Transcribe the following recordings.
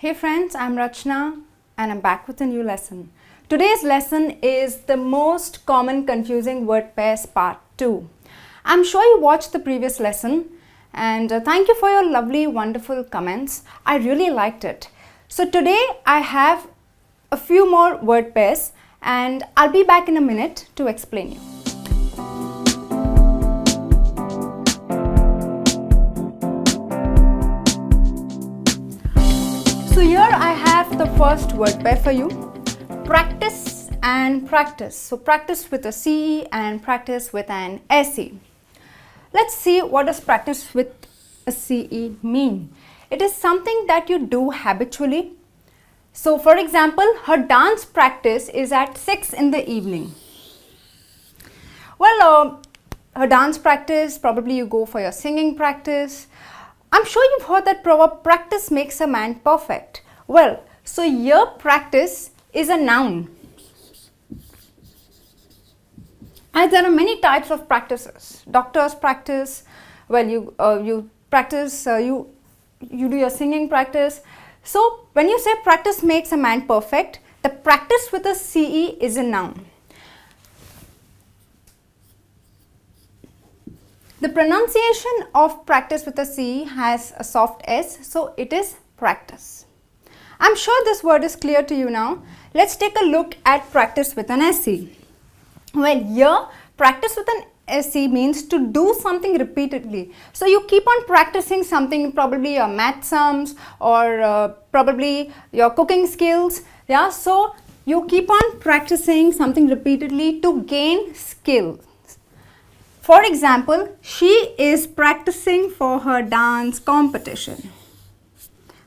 Hey friends, I'm Rachna and I'm back with a new lesson. Today's lesson is the most common confusing word pairs part 2. I'm sure you watched the previous lesson and thank you for your lovely, wonderful comments. I really liked it. So today I have a few more word pairs and I'll be back in a minute to explain you. So here I have the first word pair for you, practice and practice. So practice with a CE and practice with an SE. Let's see what does practice with a CE mean. It is something that you do habitually. So for example, her dance practice is at 6 in the evening. Well, her dance practice, probably you go for your singing practice. I'm sure you've heard that proverb, practice makes a man perfect. Well, so here practice is a noun. And there are many types of practices. Doctors practice, well you practice, you do your singing practice. So when you say practice makes a man perfect, the practice with a CE is a noun. The pronunciation of practice with a C has a soft S, so it is practice. I'm sure this word is clear to you now. Let's take a look at practice with an SE. Well, here practice with an SE means to do something repeatedly. So you keep on practicing something, probably your math sums or probably your cooking skills. Yeah, so you keep on practicing something repeatedly to gain skill. For example, she is practicing for her dance competition.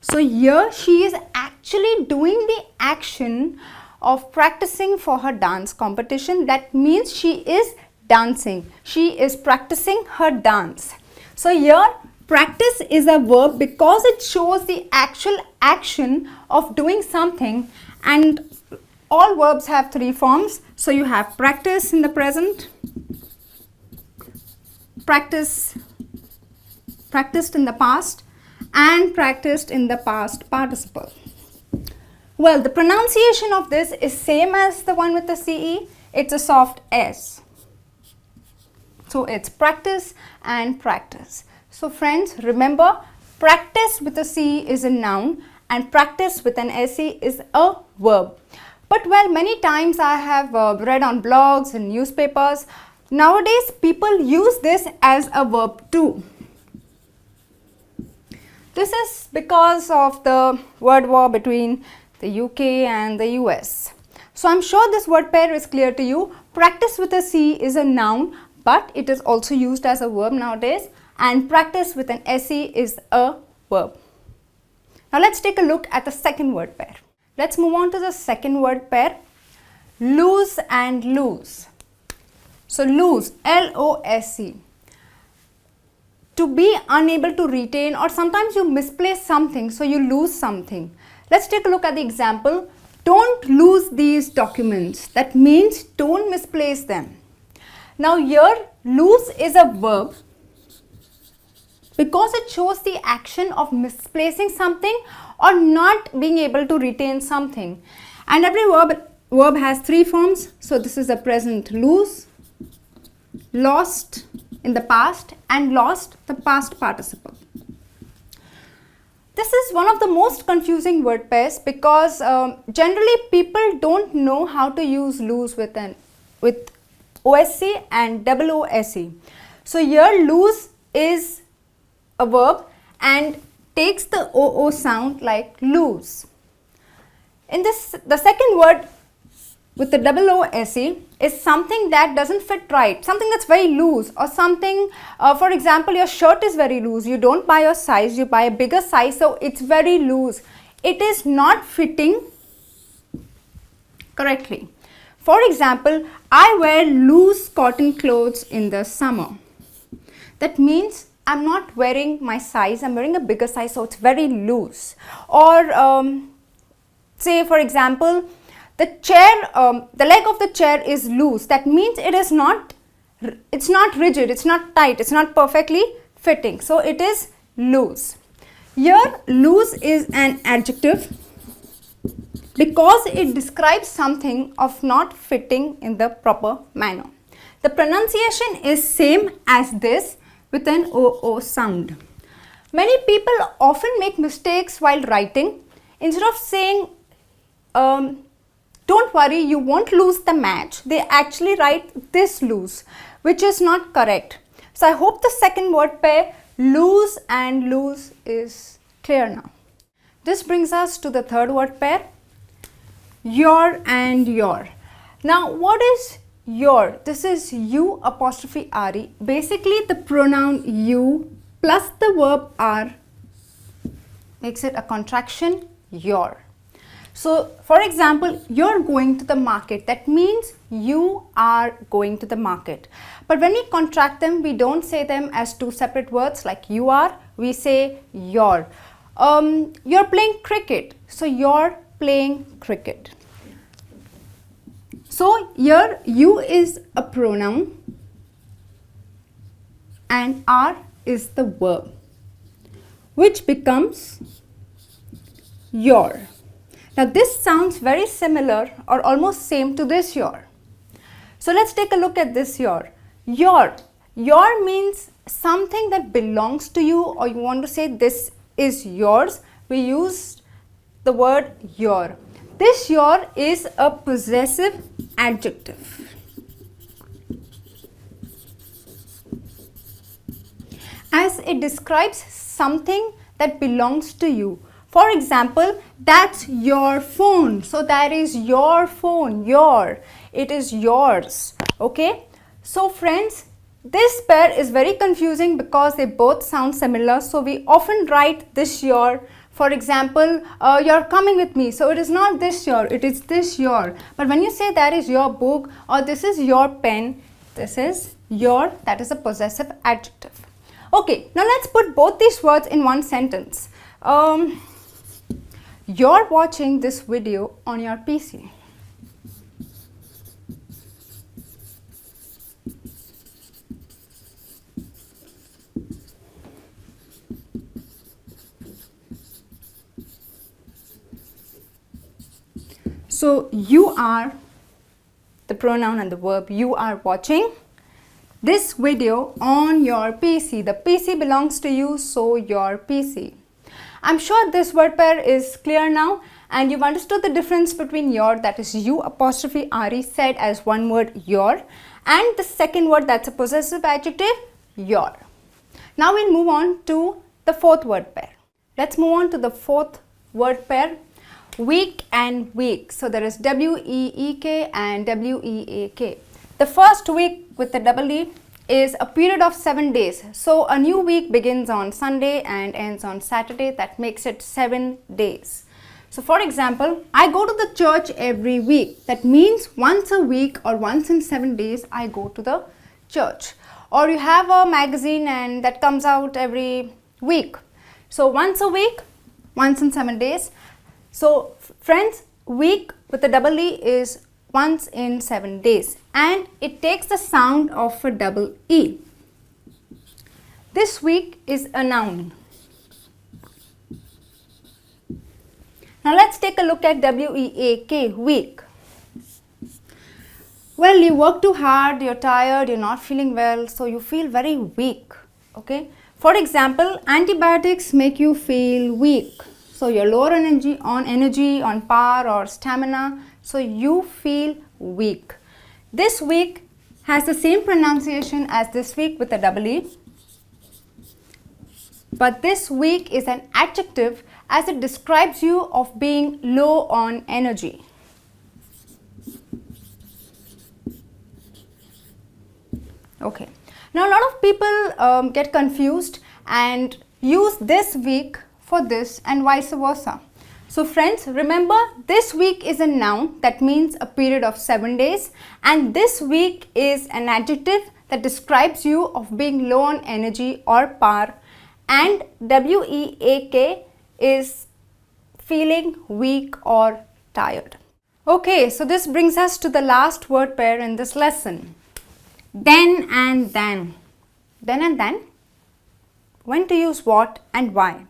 So here she is actually doing the action of practicing for her dance competition. That means she is dancing. She is practicing her dance. So here practice is a verb because it shows the actual action of doing something, and all verbs have three forms. So you have practice in the present, practiced in the past, and practiced in the past participle. Well, the pronunciation of this is same as the one with the CE. It's a soft S. So it's practice and practice. So friends, remember, practice with a CE is a noun and practice with an SE is a verb. But well, many times I have read on blogs and newspapers, nowadays people use this as a verb too. This is because of the word war between the UK and the US. So I'm sure this word pair is clear to you. Practice with a C is a noun, but it is also used as a verb nowadays, and practice with an SE is a verb. Now let's take a look at the second word pair. Let's move on to the second word pair, lose and lose. So lose, L-O-S-E, to be unable to retain, or sometimes you misplace something, so you lose something. Let's take a look at the example. Don't lose these documents. That means don't misplace them. Now here lose is a verb because it shows the action of misplacing something or not being able to retain something. And every verb has three forms. So this is the present, lose, lost in the past, and lost the past participle. This is one of the most confusing word pairs because generally people don't know how to use lose with OSC and OOSE. So here lose is a verb and takes the OO sound like lose. In this, the second word with the OOSE is something that doesn't fit right, something that's very loose, or something, for example, your shirt is very loose, you don't buy your size, you buy a bigger size, so it's very loose. It is not fitting correctly. For example, I wear loose cotton clothes in the summer. That means I'm not wearing my size, I'm wearing a bigger size, so it's very loose. Or say for example, the leg of the chair is loose. That means it's not rigid, it's not tight, it's not perfectly fitting. So it is loose. Here loose is an adjective because it describes something of not fitting in the proper manner. The pronunciation is same as this with an OO sound. Many people often make mistakes while writing. Instead of saying don't worry, you won't lose the match, they actually write this lose, which is not correct. So I hope the second word pair lose and lose is clear now. This brings us to the third word pair, your and your. Now what is your? This is you apostrophe re. Basically the pronoun you plus the verb are makes it a contraction, your. So for example, you're going to the market, that means you are going to the market. But when we contract them, we don't say them as two separate words like you are, we say your. You're playing cricket, so you're playing cricket. So here you is a pronoun and are is the verb, which becomes your. Now this sounds very similar or almost same to this your. So let's take a look at this your. Your means something that belongs to you, or you want to say this is yours. We use the word your. This your is a possessive adjective. As it describes something that belongs to you. For example, that's your phone. So that is your phone, your. It is yours. Okay. So friends, this pair is very confusing because they both sound similar. So we often write this your. For example, you're coming with me. So it is not this your, it is this your. But when you say that is your book or this is your pen, this is your, that is a possessive adjective. Okay, now let's put both these words in one sentence. You're watching this video on your PC. So you are the pronoun and the verb. You are watching this video on your PC. The PC belongs to you, so your PC. I'm sure this word pair is clear now and you've understood the difference between your, that is you apostrophe re said as one word your, and the second word that's a possessive adjective, your. Now we'll move on to the fourth word pair. Let's move on to the fourth word pair, week and week. So there is W-E-E-K and W-E-A-K. The first week with the double E is a period of 7 days. So a new week begins on Sunday and ends on Saturday. That makes it 7 days. So for example, I go to the church every week. That means once a week or once in 7 days I go to the church. Or you have a magazine and that comes out every week. So once a week, once in 7 days. So friends, week with the double E is once in 7 days and it takes the sound of a double E. This week is a noun. Now let's take a look at W-E-A-K, week. Well, you work too hard, you're tired, you're not feeling well, so you feel very weak. Okay. For example, antibiotics make you feel weak. So you're lower on energy, on power or stamina. So you feel weak. This week has the same pronunciation as this week with a double E. But this week is an adjective as it describes you of being low on energy. Okay. Now a lot of people get confused and use this week for this and vice versa. So friends, remember this week is a noun that means a period of 7 days and this week is an adjective that describes you of being low on energy or power, and W-E-A-K is feeling weak or tired. Okay, so this brings us to the last word pair in this lesson. Then and then. Then and then. When to use what and why?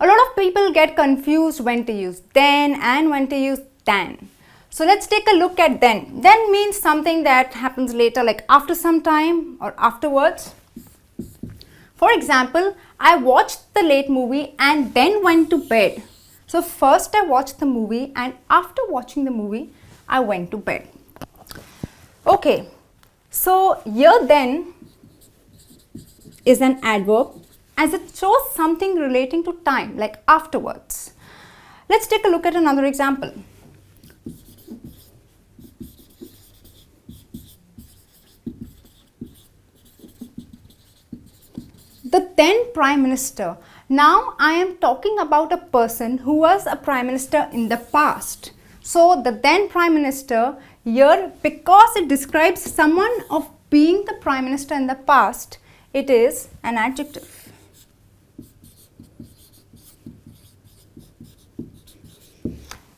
A lot of people get confused when to use then and when to use than. So let's take a look at then. Then means something that happens later, like after some time or afterwards. For example, I watched the late movie and then went to bed. So first I watched the movie and after watching the movie, I went to bed. Okay, so here then is an adverb as it shows something relating to time, like afterwards. Let's take a look at another example. The then Prime Minister. Now I am talking about a person who was a Prime Minister in the past. So the then Prime Minister here, because it describes someone of being the Prime Minister in the past, it is an adjective.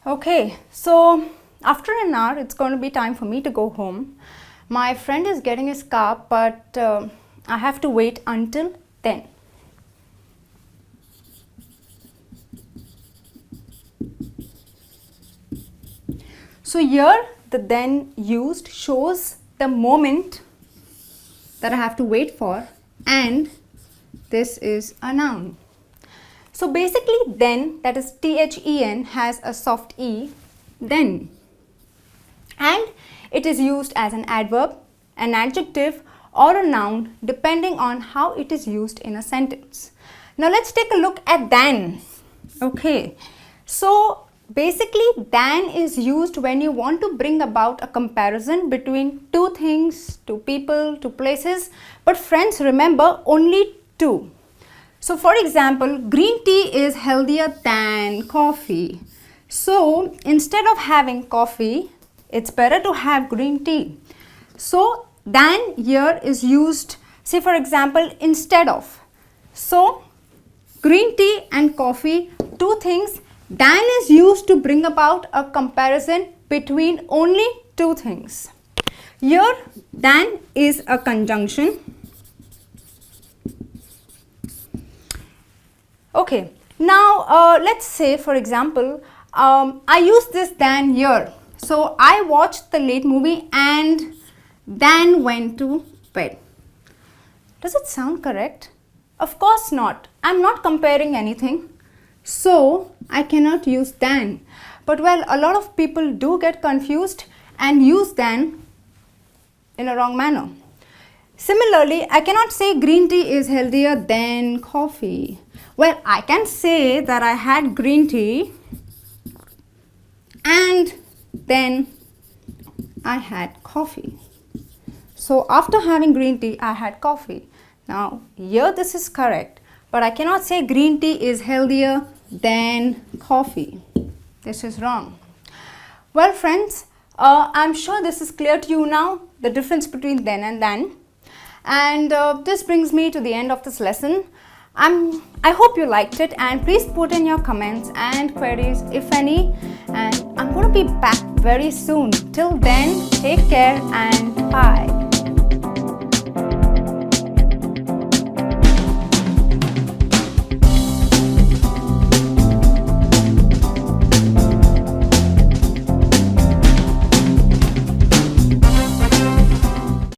Okay, so after an hour, it's going to be time for me to go home. My friend is getting his car, but I have to wait until then. So here the then used shows the moment that I have to wait for, and this is a noun. So basically then, that is THEN, has a soft E, then, and it is used as an adverb, an adjective or a noun depending on how it is used in a sentence. Now let's take a look at than. Okay, so basically than is used when you want to bring about a comparison between two things, two people, two places, but friends, remember, only two. So for example, green tea is healthier than coffee. So instead of having coffee, it's better to have green tea. So than here is used, say for example, instead of. So green tea and coffee, two things, than is used to bring about a comparison between only two things. Here than is a conjunction. Okay, now let's say for example, I use this than here. So I watched the late movie and then went to bed. Does it sound correct? Of course not. I'm not comparing anything. So I cannot use than. But well, a lot of people do get confused and use than in a wrong manner. Similarly, I cannot say green tea is healthier than coffee. Well, I can say that I had green tea and then I had coffee. So after having green tea, I had coffee. Now here this is correct, but I cannot say green tea is healthier than coffee. This is wrong. Well friends, I'm sure this is clear to you now, the difference between then and than. And this brings me to the end of this lesson. I hope you liked it, and please put in your comments and queries if any, and I'm going to be back very soon. Till then, take care and bye.